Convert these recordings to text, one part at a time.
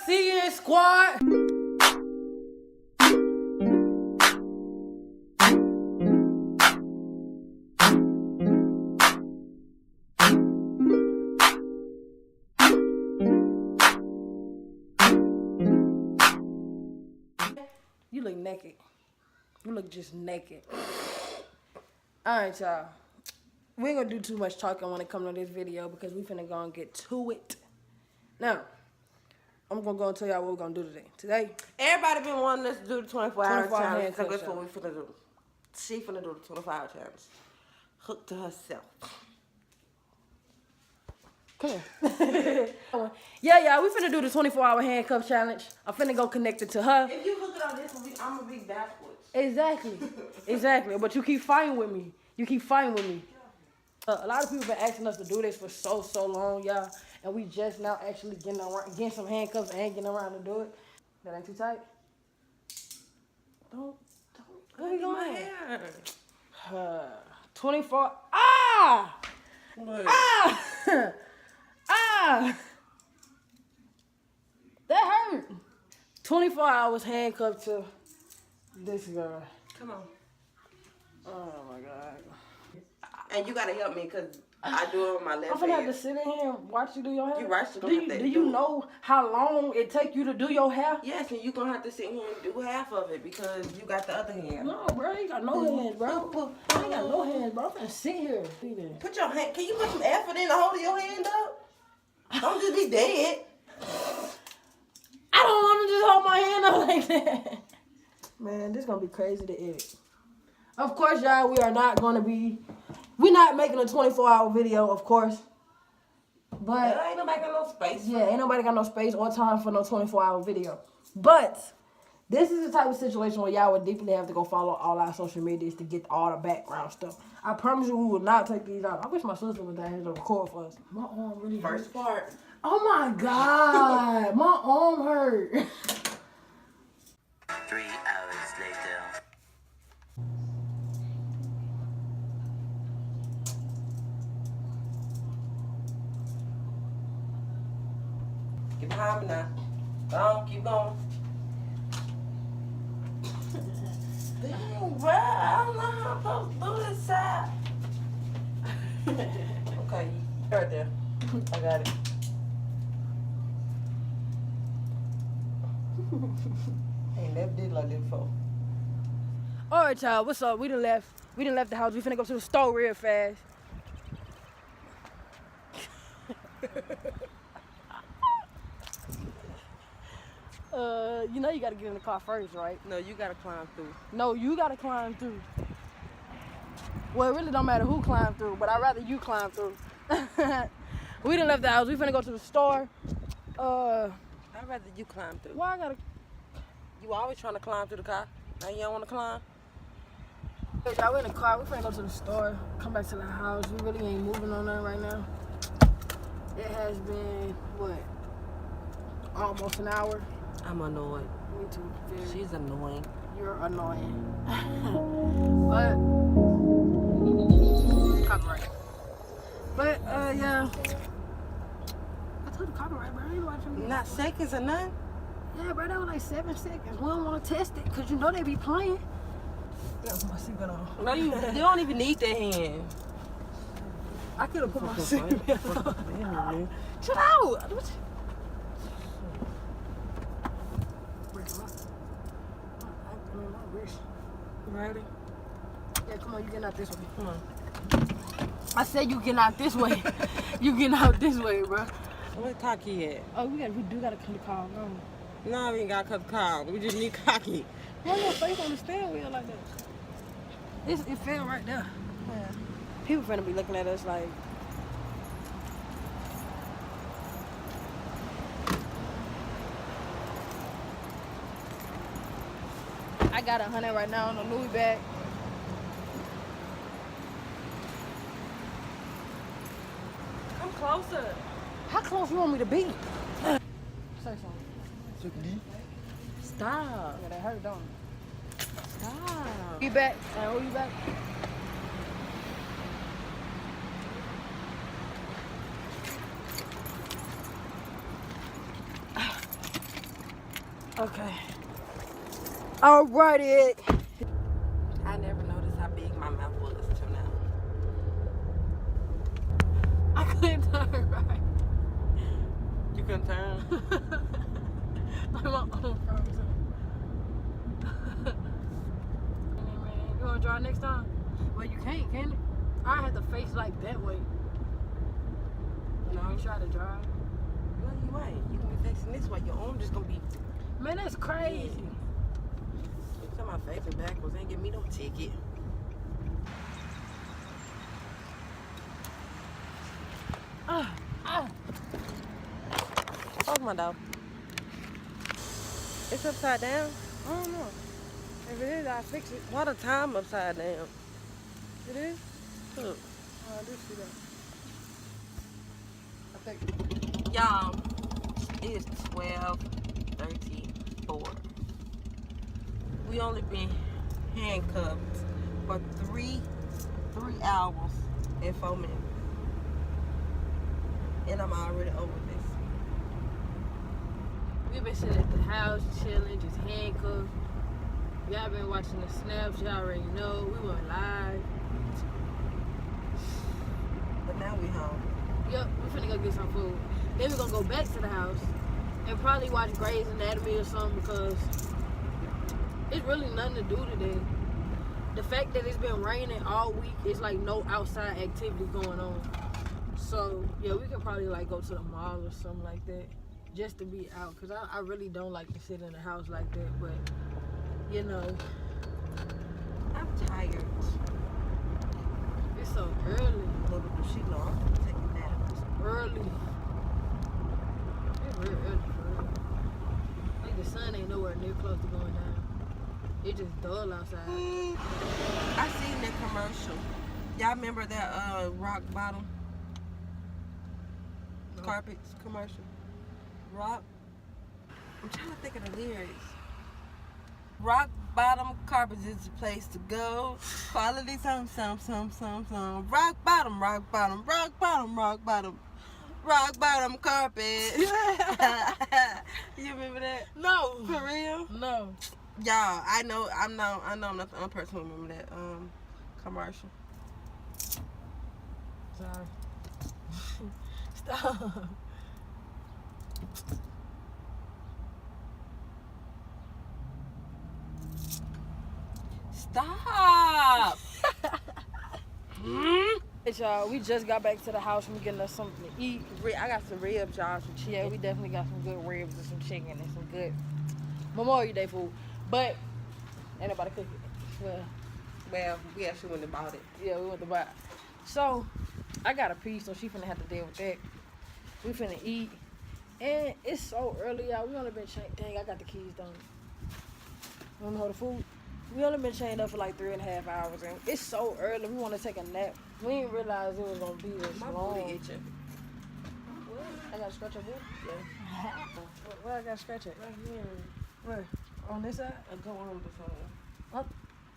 CN squad. You look naked. You look just naked. Alright, y'all. We ain't gonna do too much talking when it comes to this video because we finna go and get to it. Now, I'm gonna go and tell y'all what we're gonna do today. Today, everybody been wanting us to do the 24-hour 24 challenge. handcuff So that's what challenge. we finna do. She finna do the 24-hour challenge. Hooked to herself. come here. Yeah, y'all, we finna do the 24-hour handcuff challenge. I'm finna go connect it to her. If you hook it on this one, I'm gonna be backwards. Exactly. Exactly. But you keep fighting with me. You keep fighting with me. A lot of people been asking us to do this for so long, y'all. And we just now actually getting some handcuffs and getting around to do it. That ain't too tight? Don't. Where we going? 24. Ah! What? Ah! Ah! That hurt. 24 hours handcuffed to this girl. Come on. Oh my God. And you gotta help me because I do it with my left I'm gonna have hand. to sit in here and watch you do your hair. You right, you Do gonna you, have to do you know how long it take you to do your hair? Yes, and you gonna have to sit here and do half of it because you got the other hand. No, bro, you got no hands, bro. I ain't got no hands, bro. I'm finna sit here. Put your hand. Can you put some effort in to hold your hand up? Don't just be dead. I don't want to just hold my hand up like that. Man, this gonna be crazy to edit. Of course, y'all, we're not making a 24-hour video, of course. But Ain't nobody got no space. yeah, ain't nobody got no space or time for no 24-hour video. But this is the type of situation where y'all would definitely have to go follow all our social medias to get all the background stuff. I promise you we will not take these out. I wish my sister was down here to record for us. My arm really hurts. First part. Oh my God, my arm hurt. 3 hours later. Get behind me now. Go on, keep going. Dang, bro. I don't know how I'm supposed to do this side. Okay, right there. I got it. Ain't never did like this before. All right, y'all, what's up? We done left the house. We finna go to the store real fast. You know you gotta get in the car first, right? No, you gotta climb through. No, you gotta climb through. Well, it really don't matter who climbed through, but I'd rather you climb through. We done left the house. We finna go to the store. I'd rather you climb through. Why I gotta? You always trying to climb through the car. Now you don't want to climb? Hey, y'all, we in the car. We finna go to the store. Come back to the house. We really ain't moving on that right now. It has been, what? Almost an hour. I'm annoyed. Me too. Very. She's annoying. You're annoying. But copyright. But yeah. I told you copyright, bro. I ain't watching. Not seconds or nothing? Yeah, bro, that was like 7 seconds. We don't want to test it because you know they be playing. Yeah, put my seatbelt on. No, you don't even need that hand. I could have put my seatbelt on. Chill out. My wrist. Ready? Yeah, come on, you getting out this way. Come on. I said you getting out this way. You getting out this way, bro. Where Cocky at? Oh, we do gotta come to call. No, we ain't got to cut the car. We just need Cocky. Why your face on the steering wheel like that? It fell right there. Yeah. People finna be looking at us like. I got 100 right now on the Louis bag. Come closer. How close you want me to be? Say something. Stop. Yeah, that hurt, don't it? Stop. You back? Who you back? Okay. Alrighty. I never noticed how big my mouth was till now. I couldn't turn right. You couldn't turn? I'm on frozen. You wanna drive next time? Well, you can't, can it? I had to face like that way. No. You try to drive. Well, you ain't. You can be facing this way. Your arm just gonna be. Man, that's crazy. Every time I facing backwards, ain't give me no ticket. Fuck my dog. It's upside down? I don't know. If it is, I'll fix it. Why the time upside down? It is? Look. Oh, I do see that. I think. Y'all, it is 12:34. We only been handcuffed for three hours and 4 minutes. And I'm already over this. We've been sitting at the house, chilling, just handcuffed. Y'all been watching the snaps, y'all already know. We went live. But now we home. Yep, we finna go get some food. Then we're gonna go back to the house and probably watch Grey's Anatomy or something because it's really nothing to do today. The fact that it's been raining all week, it's like no outside activity going on. So, yeah, we could probably like go to the mall or something like that just to be out because I really don't like to sit in the house like that, but you know. I'm tired. It's so early. Little does she know I'm gonna take a nap. It's early. It's real early for real. Like the sun ain't nowhere near close to going down. It just dull outside. I seen that commercial. Y'all remember that rock bottom carpets commercial? Rock. I'm trying to think of the lyrics. Rock bottom carpets is the place to go. Quality some. Rock bottom, rock bottom, rock bottom, rock bottom. Rock bottom carpet. You remember that? No. For real? No. Y'all, I'm not the only person who remember that commercial. Sorry. Stop. Stop. Hey, y'all, we just got back to the house and we getting us something to eat. I got some ribs, y'all. Some chicken. Yeah, we definitely got some good ribs and some chicken and some good Memorial Day food. But ain't nobody cook it. Well, we actually went and bought it. Yeah, we went to buy it. So I got a piece, so she finna have to deal with that. We finna eat. And it's so early, y'all. We only been chained. Dang, I got the keys, don't you? You wanna hold the food? We only been chained up for like 3.5 hours, and it's so early. We want to take a nap. We didn't realize it was gonna be this My long. booty itching. I gotta scratch your booty. Yeah. Where I gotta scratch it? Right here. Where? On this side? Go on the phone.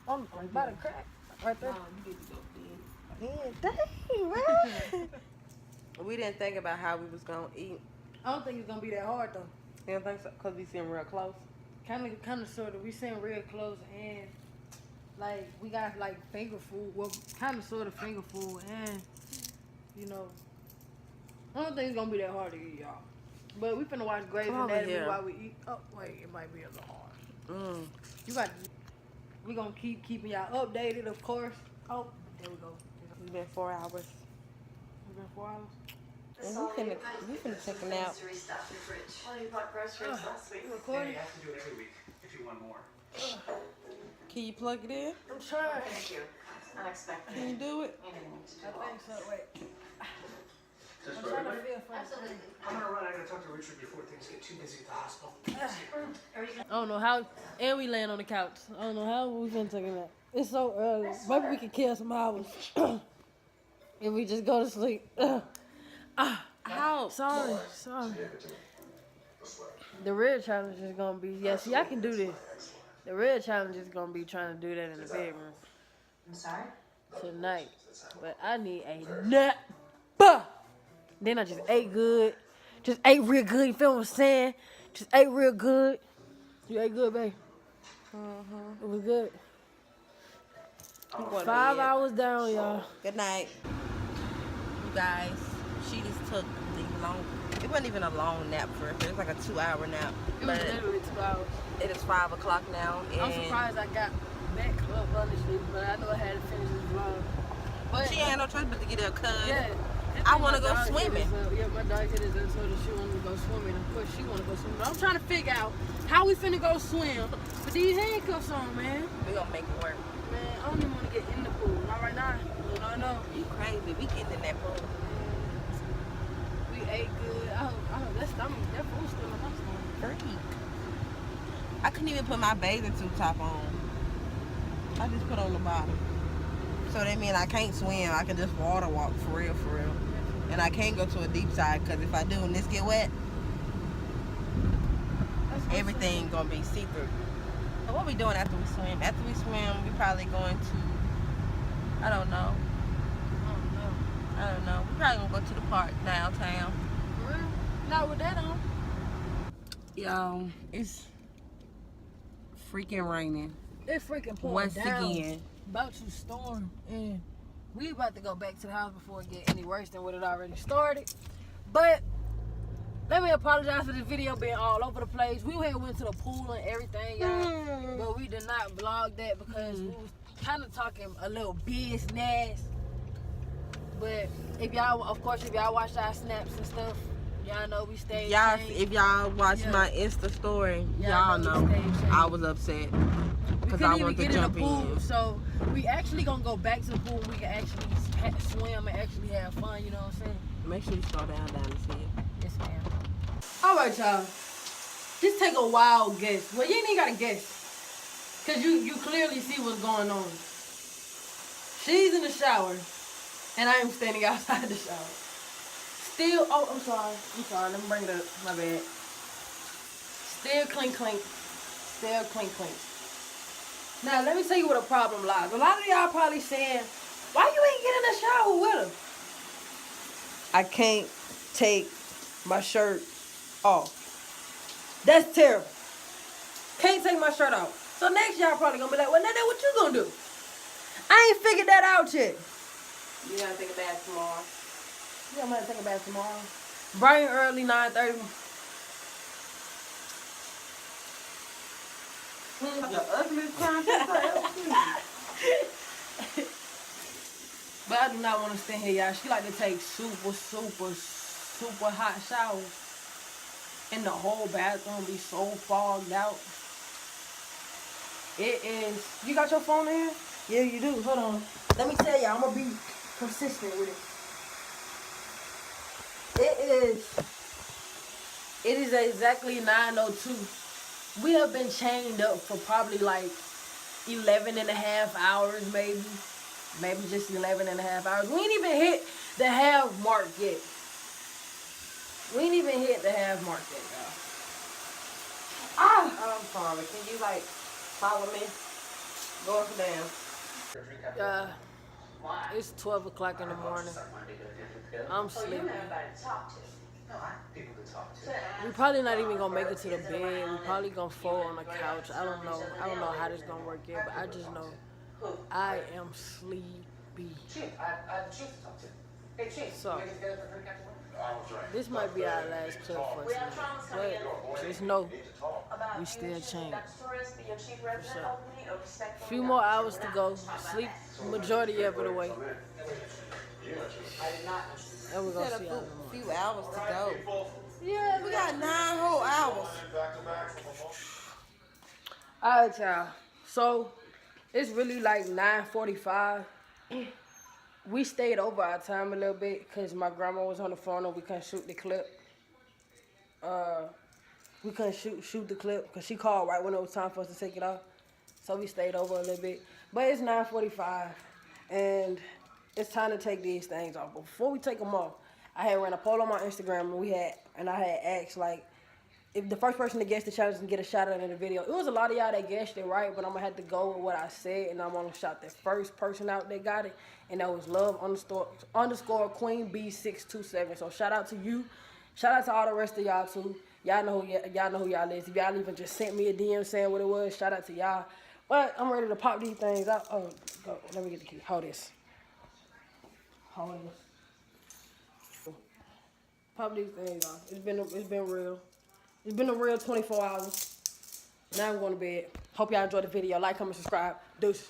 On by the crack, right there. No, you need to go Yeah, dang, man. We didn't think about how we was gonna eat. I don't think it's gonna be that hard though. You don't think so? Cause we sitting real close. Kind of, sort of. We sitting real close, and like we got like finger food. Well, kind of, sort of finger food, and you know, I don't think it's gonna be that hard to eat, y'all. But we finna watch Grey's Anatomy while we eat. Oh wait, it might be a little hard. You got. We gonna keeping y'all updated, of course. Oh, there we go. It's been 4 hours. It's been 4 hours. And we finna take a nap. Oh, you bought groceries last week. You recording? You have to do it every week if you want more. Can you plug it in? I'm trying. Thank you. Unexpected. Can you do it? I think so. Wait. Just I'm for trying to everybody? feel funny. I'm gonna run. I gotta talk to Richard before things get too busy at the hospital. I don't know how, and we laying on the couch. I don't know how we finna take a nap. It's so early. Maybe we can kill some hours if we just go to sleep. How? Sorry. The real challenge is gonna be, yeah, see, I can do this. The real challenge is gonna be trying to do that in the bedroom I'm sorry? tonight. But I need a nap. Then I just ate good. Just ate real good, you feel what I'm saying? Just ate real good. You ate good, babe? It was good. 5 hours down, y'all. Good night. You guys, she just took the long, it wasn't even a long nap for her. It was like a 2-hour nap. It was literally 2 hours. It is 5 o'clock now. And I'm surprised I got back up, honestly, but I know I had to finish this vlog. But she ain't no choice but to get up, cuz. yeah, I want to go swimming. Yeah, my dog hit us up, so that she wanted to go swimming. Of course, she want to go swimming. But I'm trying to figure out how we finna go swim with these handcuffs on, man. We gonna make it work. Man, I don't even want to get in the pool. Not right now. No. You crazy. We getting in that pool. We ate good. I hope that food's still in my stomach. Freak. I couldn't even put my bathing suit top on. I just put on the bottom. So that means I can't swim. I can just water walk for real. And I can't go to a deep side because if I do and this get wet, everything gonna be see-through. So what we doing after we swim? After we swim, we probably going to, I don't know. We probably gonna go to the park downtown. For real? Not with that on. Y'all, it's freaking raining. It's freaking pouring Once down. again. About to storm, and we about to go back to the house before it get any worse than what it already started. But let me apologize for this video being all over the place. We had went to the pool and everything, y'all, but we did not vlog that because we was kind of talking a little business. But if y'all watch our snaps and stuff, y'all know we stayed. Y'all, changed. if y'all watch my Insta story, y'all know I was upset because I wanted to jump in. So we actually gonna go back to the pool. We can actually swim and actually have fun. You know what I'm saying? Make sure you slow down to see it. Yes, ma'am. All right, y'all. Just take a wild guess. Well, you ain't even gotta guess, cause you clearly see what's going on. She's in the shower, and I am standing outside the shower. Still, oh, I'm sorry. Let me bring it up. My bad. Still clink. Still clink. Now, let me tell you what a problem lies. A lot of y'all probably saying, why you ain't get in the shower with her? I can't take my shirt off. That's terrible. Can't take my shirt off. So next y'all probably gonna be like, well, Nene, what you gonna do? I ain't figured that out yet. You gotta take a bath tomorrow. Yeah, I'm gonna take a bath tomorrow. Bright and early, 9:30. The ugliest content I ever seen. But I do not want to stand here, y'all. She like to take super hot showers. And the whole bathroom be so fogged out. It is. You got your phone in here? Yeah, you do. Hold on. Let me tell you, I'm gonna be consistent with it. It is exactly 9:02. We have been chained up for probably like 11 and a half hours, maybe just 11 and a half hours. We ain't even hit the half mark yet. Y'all. I'm sorry. Can you like follow me? Go up and down. It's 12 o'clock in the morning. I'm sleeping. We probably not even gonna make it to the bed. We probably gonna fall on the couch. I don't know how this gonna work yet, but I just know I am sleepy. So this might be our last clip for tonight, but just know we still chained. So, a few more hours to go. Sleep majority of it away. And we're gonna see how A few hours to go. Yeah, We got 9 whole hours. Alright, y'all. So it's really like 9:45. We stayed over our time a little bit because my grandma was on the phone and we couldn't shoot the clip. We couldn't shoot the clip because she called right when it was time for us to take it off. So we stayed over a little bit. But it's 9:45 and it's time to take these things off. But before we take them off, I had ran a poll on my Instagram and I had asked like if the first person to guess the challenge and get a shout out in the video. It was a lot of y'all that guessed it right, but I'm gonna have to go with what I said and I'm gonna shout the first person out that got it, and that was love_Queen B627. So shout out to you. Shout out to all the rest of y'all too. Y'all know who y'all is. If y'all even just sent me a DM saying what it was, shout out to y'all. But I'm ready to pop these things out. Oh, go. Let me get the key. Hold this. Hold this. Pop these things off. It's been real. It's been a real 24 hours. Now I'm going to bed. Hope y'all enjoyed the video. Like, comment, subscribe. Deuces.